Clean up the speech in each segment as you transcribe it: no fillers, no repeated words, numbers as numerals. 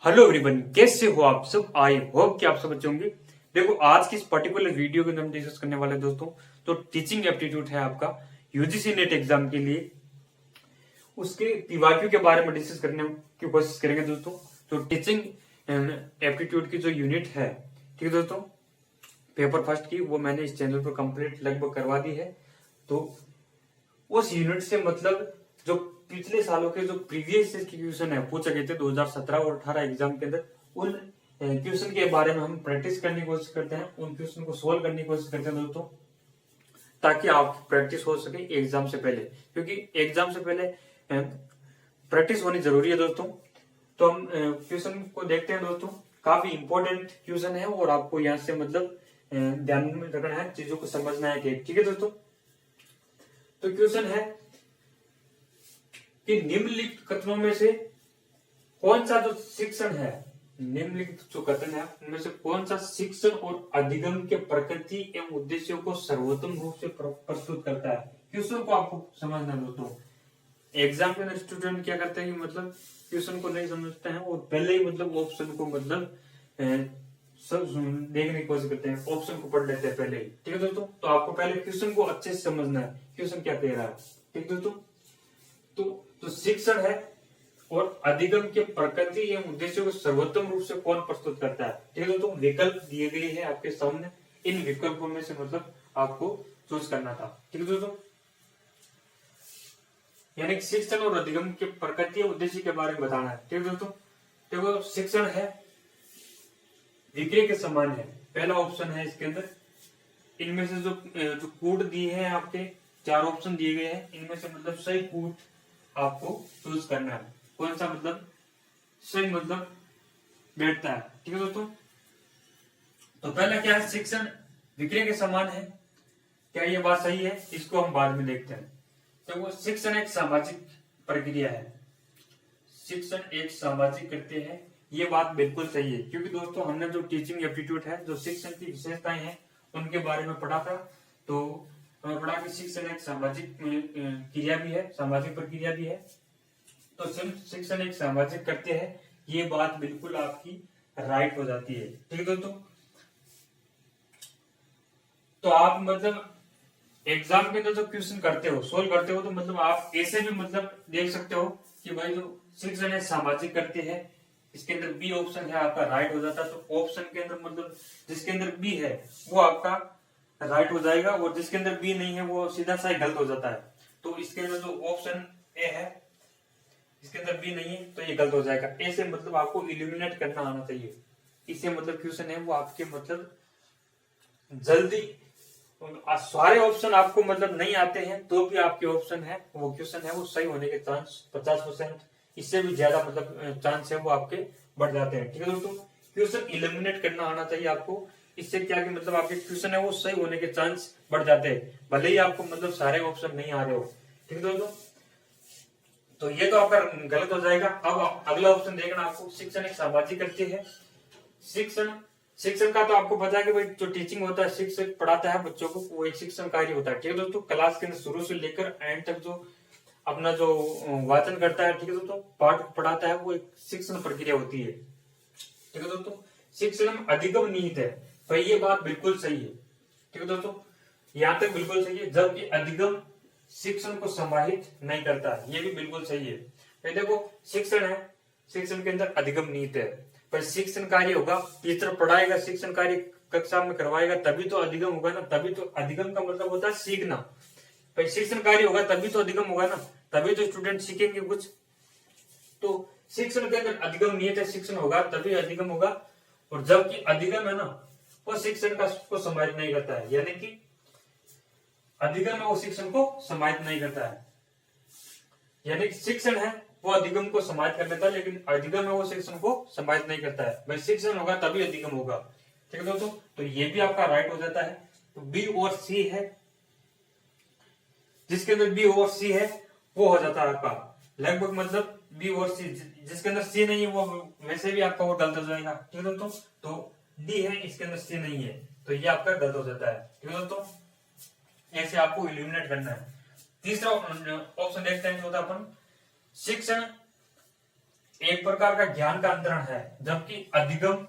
Hello everyone, कैसे हो आप सब। आई होप कि आप सब अच्छे होंगे। देखो, आज की इस पर्टिकुलर वीडियो के अंदर हम डिस्कस करने वाले हैं दोस्तों, तो टीचिंग एप्टीट्यूड है आपका यूजीसी नेट एग्जाम के लिए, उसके पीवाईक्यू के बारे में डिस्कस करने की कोशिश करेंगे दोस्तों। तो टीचिंग एप्टीट्यूड की जो यूनिट है, ठीक है दोस्तों, पेपर फर्स्ट की, वो मैंने इस चैनल पर कंप्लीट लगभग करवा दी है। तो उस यूनिट से मतलब जो पिछले सालों के जो प्रीवियस क्वेश्चन है पूछे गए थे 2017 और 18 एग्जाम के अंदर, उन क्वेश्चन के बारे में हम प्रैक्टिस करने की कोशिश करते हैं, उन क्वेश्चन को सोल्व करने की कोशिश करते हैं दोस्तों, ताकि आप प्रैक्टिस हो सके एग्जाम से पहले, क्योंकि एग्जाम से पहले प्रैक्टिस होनी जरूरी है दोस्तों। तो हम क्वेश्चन को देखते हैं दोस्तों। काफी इंपॉर्टेंट क्वेश्चन है और आपको यहाँ से मतलब ध्यान में रखना है, चीजों को समझना है कि ठीक है दोस्तों। तो क्वेश्चन है कि निम्नलिखित कथनों में से कौन सा जो शिक्षण है, निम्नलिखित जो कथन है उनमें से कौन सा शिक्षण और अधिगम के प्रकृति एवं उद्देश्यों को सर्वोत्तम रूप से प्रस्तुत करता है। क्वेश्चन को आपको समझना दोस्तों। एग्जाम के अंदर स्टूडेंट क्या करते हैं कि मतलब क्वेश्चन को नहीं समझते हैं और पहले ही मतलब ऑप्शन को मतलब सब देखने की कोशिश करते हैं, ऑप्शन को पढ़ लेते हैं पहले ही, ठीक है दोस्तों। तो आपको पहले क्वेश्चन को अच्छे से समझना है, क्वेश्चन क्या कह रहा है, ठीक है दोस्तों। तो शिक्षण है और अधिगम के प्रकृति एवं उद्देश्यों को सर्वोत्तम रूप से कौन प्रस्तुत करता है, ठीक है दोस्तों। विकल्प दिए गए हैं आपके सामने, इन विकल्पों में से मतलब आपको चूज करना था, ठीक है दोस्तों। यानी कि शिक्षण और अधिगम के प्रकृति और उद्देश्य के बारे में बताना है, ठीक है दोस्तों। देखो, शिक्षण है विक्रय के समान है, पहला ऑप्शन है इसके अंदर। इनमें से जो कूट दिए हैं आपके, चार ऑप्शन दिए गए हैं, इनमें से मतलब सही कूट आपको चूज करना है, कौन सा मतलब सही मतलब बैठता है, ठीक है दोस्तों। तो पहला क्या है, शिक्षण विक्रय के समान है, क्या ये बात सही है, इसको हम बाद में देखते हैं। तो वो शिक्षण एक सामाजिक प्रक्रिया है, शिक्षण एक सामाजिक करते हैं, ये बात बिल्कुल सही है, क्योंकि दोस्तों हमने जो टीचिंग एप्टीट्यूड है, जो शिक्षण की विशेषताएं हैं उनके बारे में पढ़ा था। तो हमें पढ़ा कि शिक्षण एक सामाजिक क्रिया भी है, सामाजिक प्रक्रिया भी है। तो शिक्षण एक सामाजिक करते हैं, ये बात बिल्कुल आपकी राइट हो जाती है, ठीक है दोस्तों। तो आप मतलब एग्जाम के अंदर जो क्वेश्चन करते हो, सोल्व करते हो, तो मतलब आप ऐसे भी मतलब देख सकते हो कि भाई जो शिक्षण है सामाजिक करते हैं, इसके अंदर बी ऑप्शन है आपका राइट हो जाता है। तो ऑप्शन के अंदर मतलब जिसके अंदर बी है वो आपका राइट हो जाएगा, और जिसके अंदर बी नहीं है वो सीधा सा गलत हो जाता है। तो इसके अंदर जो ऑप्शन ए है, इसके अंदर बी नहीं है, तो ये गलत हो जाएगा। ऐसे मतलब आपको इल्यूमिनेट करना आना चाहिए, इससे मतलब क्वेश्चन है वो आपके मतलब जल्दी, सारे ऑप्शन आपको मतलब नहीं आते हैं तो भी आपके ऑप्शन है वो क्वेश्चन है वो सही होने के चांस 50%, इससे भी ज्यादा मतलब चांस है वो आपके बढ़ जाते हैं, ठीक है दोस्तों। क्वेश्चन इलिमिनेट करना आना चाहिए आपको, इससे क्या कि मतलब आपके क्वेश्चन है वो सही होने के चांस बढ़ जाते हैं, भले ही आपको मतलब सारे ऑप्शन नहीं आ रहे हो, ठीक है दोस्तों। तो ये तो आपका गलत हो जाएगा। अब अगला ऑप्शन देखना आपको, शिक्षण एक सामाजिक करते हैं। शिक्षण शिक्षण का तो आपको पता है कि भाई जो टीचिंग होता है, शिक्षक पढ़ाता है बच्चों को, वो एक शिक्षण कार्य होता है, ठीक है दोस्तों। क्लास के अंदर शुरू से लेकर एंड तक जो अपना जो वाचन करता है, ठीक है दोस्तों, पाठ पढ़ाता है, वो एक शिक्षण प्रक्रिया होती है, ठीक है दोस्तों। शिक्षण अधिगम निहित है, तो ये बात बिल्कुल सही है, ठीक है दोस्तों, यहाँ तक बिल्कुल सही है। जबकि अधिगम शिक्षण को समाहित नहीं करता, ये भी बिल्कुल सही है। भाई देखो, शिक्षण है, शिक्षण के अंदर अधिगम निहित है, पर शिक्षण कार्य होगा, टीचर पढ़ाएगा, शिक्षण कार्य कक्षा में करवाएगा, तभी तो अधिगम होगा ना। तभी तो अधिगम का मतलब होता है सीखना, भाई शिक्षण कार्य होगा तभी तो अधिगम होगा ना, तभी तो स्टूडेंट सीखेंगे कुछ। तो शिक्षण के अंदर अधिगम निहित है, शिक्षण होगा तभी अधिगम होगा, और जबकि अधिगम है ना वो शिक्षण का को समाहित नहीं करता है, यानी कि अधिगम है वो शिक्षण को समाहित नहीं करता है, यानी कि शिक्षण है वो अधिगम को समाहित कर लेता है, लेकिन अधिगम है वो शिक्षण को समाहित नहीं करता है। भाई शिक्षण होगा तभी अधिगम होगा, ठीक है दोस्तों। तो ये भी आपका राइट हो जाता है। तो बी और सी है, जिसके अंदर बी और सी है वो हो जाता है आपका लगभग मतलब बी और सी। जिसके अंदर सी नहीं है वो वैसे भी आपका वो गलत हो जाएगा, ठीक है दोस्तों। तो डी है, इसके अंदर सी नहीं है, तो ये आपका गलत हो जाता है, ठीक है दोस्तों। ऐसे आपको इलिमिनेट करना है। तीसरा ऑप्शन देखते हैं, जो होता है अपन शिक्षण एक प्रकार का ज्ञान का अंतरण है, जबकि अधिगम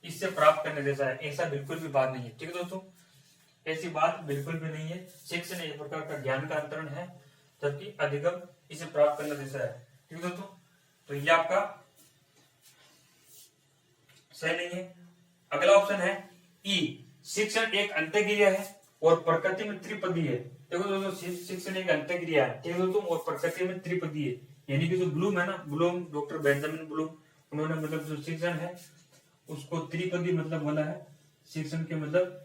इससे प्राप्त करने जैसा है। ऐसा बिल्कुल भी बात नहीं है, ठीक है दोस्तों, ऐसी बात बिल्कुल भी नहीं है। शिक्षण एक प्रकार का ज्ञान का अंतरण है, जबकि अधिगम इसे प्राप्त करने जैसा है, ठीक है दोस्तों। तो ये आपका सही नहीं है। अगला ऑप्शन है ई, शिक्षण एक अंतःक्रिया है और प्रकृति में त्रिपदी है। देखो दोस्तों, शिक्षण एक अंतःक्रिया है, ठीक है दोस्तों, और प्रकृति में त्रिपदी है। यानी कि जो ब्लूम है ना, ब्लूम, डॉक्टर बेंजामिन ब्लूम, उन्होंने मतलब जो शिक्षण है उसको त्रिपदी मतलब बोला है। शिक्षण के मतलब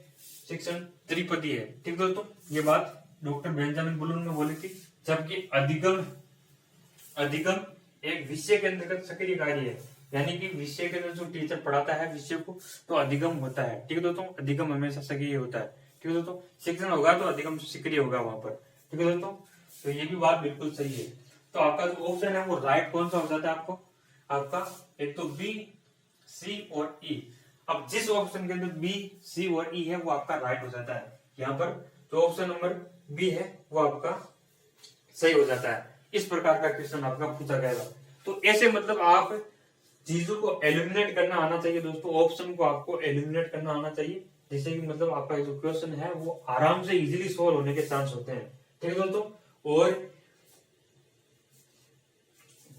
शिक्षण त्रिपदी है, ठीक दोस्तों, ये बात डॉक्टर बेंजामिन ब्लूम ने बोली थी। जबकि अधिगम एक विषय के अंतर्गत सक्रिय कार्य है, यानी कि विषय के अंदर जो टीचर पढ़ाता है विषय को तो अधिगम होता है, ठीक है दोस्तों, अधिगम हमेशा सक्रिय होता है, ठीक है दोस्तों। शिक्षण होगा तो अधिगम सक्रिय होगा वहां पर, ठीक है दोस्तों। तो ये भी बात बिल्कुल सही है। तो आपका जो ऑप्शन है वो राइट कौन सा हो जाता है आपको, आपका एक तो बी, सी और ई। अब जिस ऑप्शन के अंदर बी, सी और ई है वो आपका राइट हो जाता है। यहाँ पर जो ऑप्शन नंबर बी है वो आपका सही हो जाता है। इस प्रकार का क्वेश्चन आपका पूछा गया। तो ऐसे मतलब आप चीजों को एलिमिनेट करना आना चाहिए दोस्तों, ऑप्शन को आपको एलिमिनेट करना आना चाहिए, जिससे कि मतलब आपका जो क्वेश्चन है वो आराम से इजीली सॉल्व होने के चांस होते हैं, ठीक है दोस्तों। और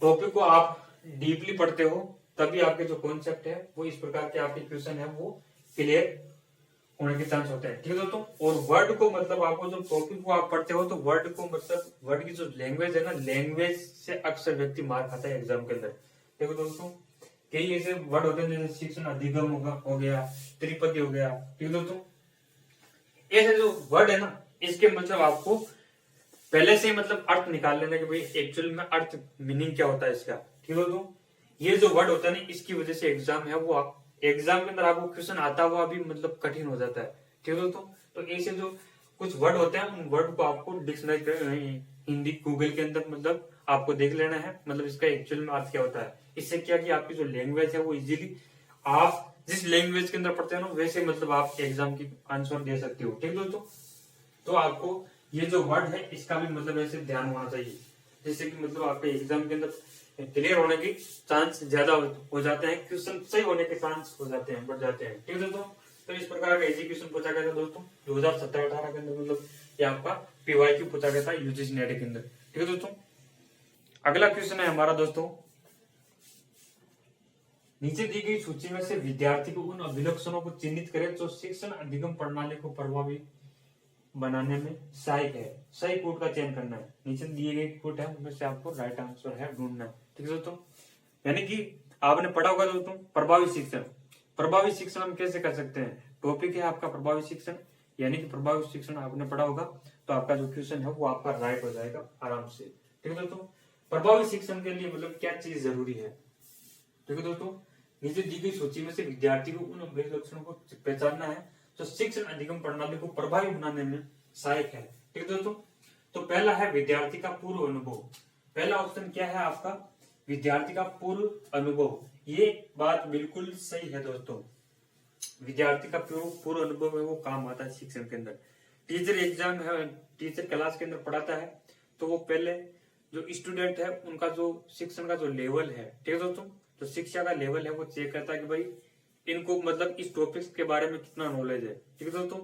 टॉपिक को आप डीपली पढ़ते हो तभी आपके जो कॉन्सेप्ट है वो इस प्रकार के आपके क्वेश्चन है वो क्लियर होने के चांस होते हैं, ठीक है दोस्तों। और वर्ड को मतलब आपको जो टॉपिक को आप पढ़ते हो तो वर्ड को मतलब वर्ड की जो लैंग्वेज है ना, लैंग्वेज से अक्सर व्यक्ति मार खाता है एग्जाम के अंदर, देखो दोस्तों। कई ऐसे वर्ड होते हैं जैसे शिक्षण अधिगम हो गया, त्रिपदी हो गया, ठीक है दोस्तों। ऐसे जो वर्ड है ना इसके मतलब आपको पहले से मतलब अर्थ निकाल लेना कि भाई एक्चुअल में अर्थ मीनिंग क्या होता है इसका, ठीक है दोस्तों। ये जो वर्ड होता है ना इसकी वजह से एग्जाम है वो एग्जाम के अंदर आपको क्वेश्चन आता हुआ भी मतलब कठिन हो जाता है, ठीक है दोस्तों। तो ऐसे जो कुछ वर्ड होते हैं उन वर्ड को आपको डिक्शनरी हिंदी गूगल के अंदर मतलब आपको देख लेना है, मतलब इसका एक्चुअल में अर्थ क्या होता है। इससे क्या कि आपकी जो लैंग्वेज है वो इजीली आप जिस लैंग्वेज के अंदर पढ़ते हो ना वैसे मतलब आप एग्जाम की आंसर दे सकते हो, ठीक है दोस्तों। तो आपको ये जो वर्ड है इसका भी मतलब ऐसे ध्यान होना चाहिए, जैसे कि मतलब आपके एग्जाम के अंदर क्लियर होने की चांस ज्यादा हो जाते हैं, क्वेश्चन सही होने के चांस हो जाते हैं, बढ़ जाते हैं, ठीक है दोस्तों। तो इस प्रकार का इजी क्वेश्चन पूछा गया था दोस्तों 2017-18 के अंदर, मतलब ये आपका पीवाईक्यू पूछा गया था यूजीसी नेट के अंदर, ठीक है दोस्तों। अगला क्वेश्चन है हमारा दोस्तों, नीचे दी गई सूची में से विद्यार्थी को उन अभिलक्षणों को चिन्हित करें जो शिक्षण अधिगम प्रणाली को प्रभावी बनाने में सहायक है। सही कोड का चयन करना है, नीचे दिए गए कोड है उनमें से आपको राइट आंसर है ढूंढना है, ठीक है दोस्तों। यानी कि आपने पढ़ा होगा दोस्तों प्रभावी शिक्षण। प्रभावी शिक्षण हम कैसे कर सकते हैं, टॉपिक है आपका प्रभावी शिक्षण, यानी कि प्रभावी शिक्षण आपने पढ़ा होगा तो आपका जो क्वेश्चन है वो आपका राइट हो जाएगा आराम से, ठीक है दोस्तों। प्रभावी शिक्षण के लिए मतलब क्या चीज जरूरी है, ठीक है दोस्तों। नीचे दी गई सूची में से विद्यार्थी को उन लक्षणों को पहचानना है जो शिक्षण अधिगम प्रणाली को प्रभावी बनाने में सहायक है, ठीक है दोस्तों। तो पहला है विद्यार्थी का पूर्व अनुभव। पहला ऑप्शन क्या है आपका, विद्यार्थी का पूर्व अनुभव। ये बात बिल्कुल सही है दोस्तों, विद्यार्थी का पूर्व अनुभव है वो काम आता है शिक्षण के अंदर। टीचर एग्जाम है, टीचर क्लास के अंदर पढ़ाता है तो वो पहले जो स्टूडेंट है उनका जो शिक्षण का जो लेवल है, ठीक है दोस्तों, तो शिक्षा का लेवल है वो चेक करता है कि भाई इनको मतलब इस टॉपिक्स के बारे में कितना नॉलेज है, ठीक है दोस्तों।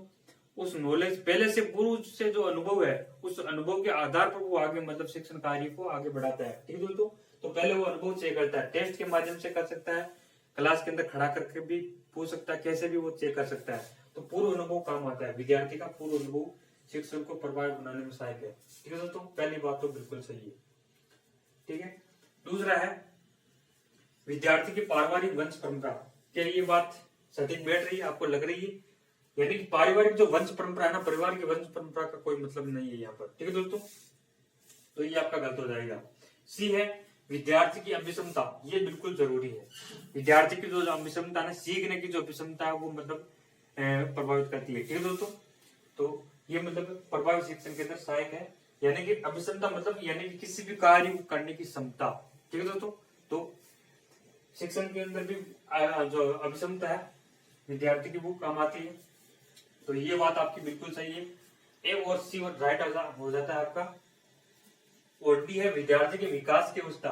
उस नॉलेज पहले से पूर्व से जो अनुभव है उस अनुभव के आधार पर वो आगे मतलब शिक्षण कार्य को आगे बढ़ाता है, ठीक है दोस्तों। तो पहले वो अनुभव चेक करता है, टेस्ट के माध्यम से कर सकता है, क्लास के अंदर खड़ा करके भी पूछ सकता है, कैसे भी वो चेक कर सकता है। तो पूर्व अनुभव काम आता है, विद्यार्थी का पूर्व अनुभव शिक्षण को प्रभावी बनाने में सहायक है, ठीक है दोस्तों। पहली बात तो बिल्कुल सही है, ठीक है। दूसरा है विद्यार्थी की पारिवारिक वंश परंपरा। क्या ये बात सटीक बैठ रही है, आपको लग रही है, यानी कि पारिवारिक जो वंश परंपरा है ना, परिवार की वंश परंपरा का कोई मतलब नहीं है यहाँ पर, ठीक है दोस्तों। तो ये आपका गलत हो जाएगा। सी है विद्यार्थी की अभिक्षमता, ये बिल्कुल जरूरी है। विद्यार्थी की जो अभिक्षमता है, सीखने की जो अभिक्षमता है वो मतलब प्रभावित करती है, ठीक है दोस्तों। तो ये मतलब प्रभावी शिक्षण के अंदर सहायक है, यानी कि अभिक्षमता मतलब यानी कि किसी भी कार्य को करने की क्षमता, ठीक है दोस्तों। तो शिक्षण के अंदर भी जो अभिक्षमता है विद्यार्थी की वो काम आती है। तो ये बात आपकी बिल्कुल सही है, ए और सी और राइट हो जाता है आपका। और डी है विद्यार्थी के विकास की अवस्था।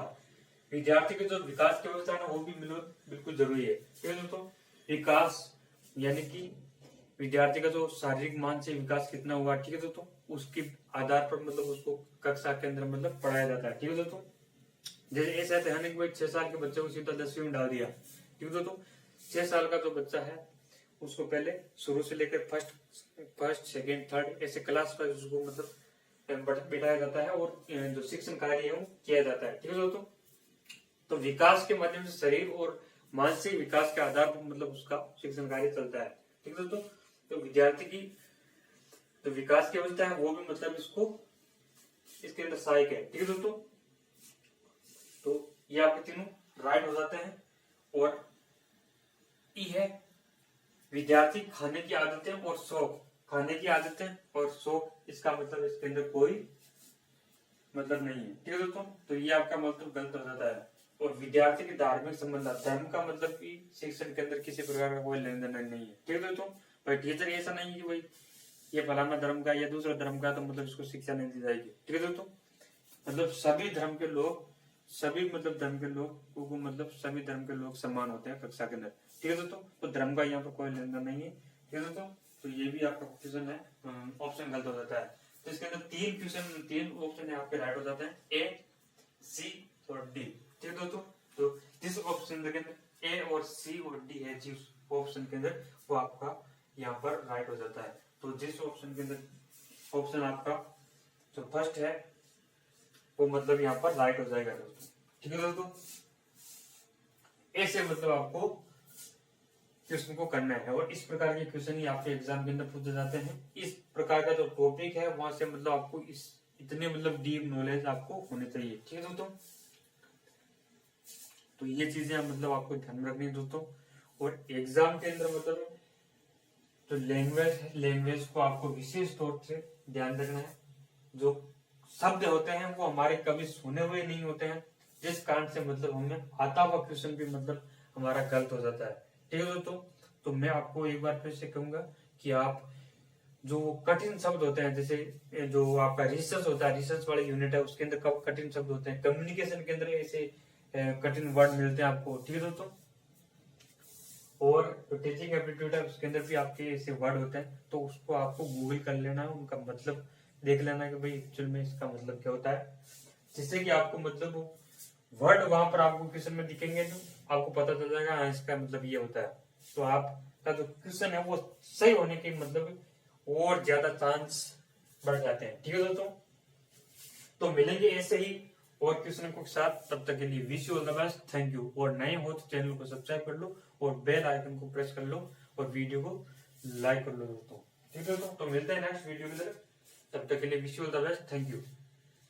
विद्यार्थी के जो विकास की अवस्था है ना वो भी बिल्कुल जरूरी है। ठीक है दोस्तों, विकास यानी कि विद्यार्थी का जो शारीरिक मानसिक विकास कितना हुआ, ठीक है दोस्तों, उसके आधार पर मतलब उसको कक्षा के अंदर मतलब पढ़ाया जाता है। ठीक है दोस्तों, जैसे ऐसा है कि भाई 6 साल के बच्चे को सीधा 10वीं में डाल दिया। ठीक है दोस्तों, 6 साल का जो बच्चा है उसको पहले शुरू से लेकर फर्स्ट सेकेंड थर्ड ऐसे क्लास पर उसको मतलब बिठाया जाता है और जो शिक्षण कार्य है वो किया जाता है। ठीक है दोस्तों, तो विकास के माध्यम से शरीर और मानसिक विकास के आधार पर मतलब उसका शिक्षण कार्य चलता है। ठीक है दोस्तों, तो विद्यार्थी की जो विकास की अवस्था है वो भी मतलब इसके अंदर सहायक है। ठीक है दोस्तों, तो ये आपके तीनों राइट हो जाते हैं। और ई है विद्यार्थी खाने की आदतें और शौक, खाने की आदतें और शौक, इसका मतलब इसके अंदर कोई मतलब नहीं है। ठीक है दोस्तों, तो ये आपका मतलब गलत हो जाता है। और विद्यार्थी के धार्मिक संबंध, धर्म का मतलब कि शिक्षण के अंदर किसी प्रकार का कोई लेन देन नहीं है। ठीक है दोस्तों, भाई टीचर ऐसा नहीं है कि भाई ये फलाना धर्म का या दूसरा धर्म का तो मतलब इसको शिक्षा नहीं दी जाएगी। ठीक है दोस्तों, मतलब सभी धर्म के लोग, सभी मतलब धर्म के लोग को मतलब सभी धर्म के लोग समान होते हैं कक्षा के अंदर। ठीक है दोस्तों, तो धर्म का यहाँ पर कोई लेन देन नहीं है। ठीक है दोस्तों, तो ये भी आपका क्वेश्चन है, ऑप्शन गलत हो जाता है। तो इसके अंदर तीन ऑप्शन है आपके राइट हो जाते हैं, ए, सी और डी। ठीक है दोस्तों, तो जिस ऑप्शन के अंदर ए और सी और डी है, जिस ऑप्शन के अंदर वो आपका यहाँ पर राइट हो जाता है। तो जिस ऑप्शन के अंदर ऑप्शन आपका जो फर्स्ट है वो मतलब यहाँ पर राइट हो जाएगा दोस्तों। ठीक है दोस्तों, ऐसे मतलब आपको क्वेश्चन को करना है और इस प्रकार के क्वेश्चन ही आपके एग्जाम के अंदर पूछे जाते हैं। इस प्रकार का जो टॉपिक है वहां से मतलब आपको इतने मतलब डीप नॉलेज आपको होनी चाहिए। ठीक है दोस्तों, तो ये चीजें मतलब आपको ध्यान में रखनी है दोस्तों। और एग्जाम के अंदर मतलब जो लैंग्वेज है, लैंग्वेज को आपको विशेष तौर से ध्यान रखना है। जो शब्द होते हैं वो हमारे कभी सुने हुए नहीं होते हैं, जिस कारण से मतलब हमें आता हुआ क्वेश्चन भी मतलब हमारा गलत हो जाता है। ठीक है दोस्तों, तो मैं आपको एक बार फिर से कहूंगा कि आप जो कठिन शब्द होते हैं, जैसे जो आपका रिसर्च होता है, रिसर्च वाले यूनिट है उसके अंदर कब कठिन शब्द होते हैं, कम्युनिकेशन के अंदर ऐसे कठिन वर्ड मिलते हैं आपको। ठीक है दोस्तों, और जो टीचिंग एप्टीट्यूड है उसके अंदर भी आपके ऐसे वर्ड होते हैं, तो उसको आपको गूगल कर लेना है, उनका मतलब देख लेना कि भाई एक्चुअल में इसका मतलब क्या होता है, जिससे कि आपको मतलब वर्ड वहां पर आपको क्वेश्चन में दिखेंगे तो आपको पता चल जाएगा हाँ इसका मतलब ये होता है। तो आपका जो क्वेश्चन है वो सही होने के मतलब और ज्यादा चांस बढ़ जाते हैं। ठीक है दोस्तों, तो मिलेंगे ऐसे ही और क्वेश्चन के साथ, तब तक के लिए wish you all the best, thank you. और नए हो तो चैनल को सब्सक्राइब कर लो और बेल आइकन को प्रेस कर लो और वीडियो को लाइक कर लो दोस्तों। ठीक है दोस्तों, तो मिलते हैं नेक्स्ट वीडियो की तरफ, तब तक के लिए wish you all the best, thank you.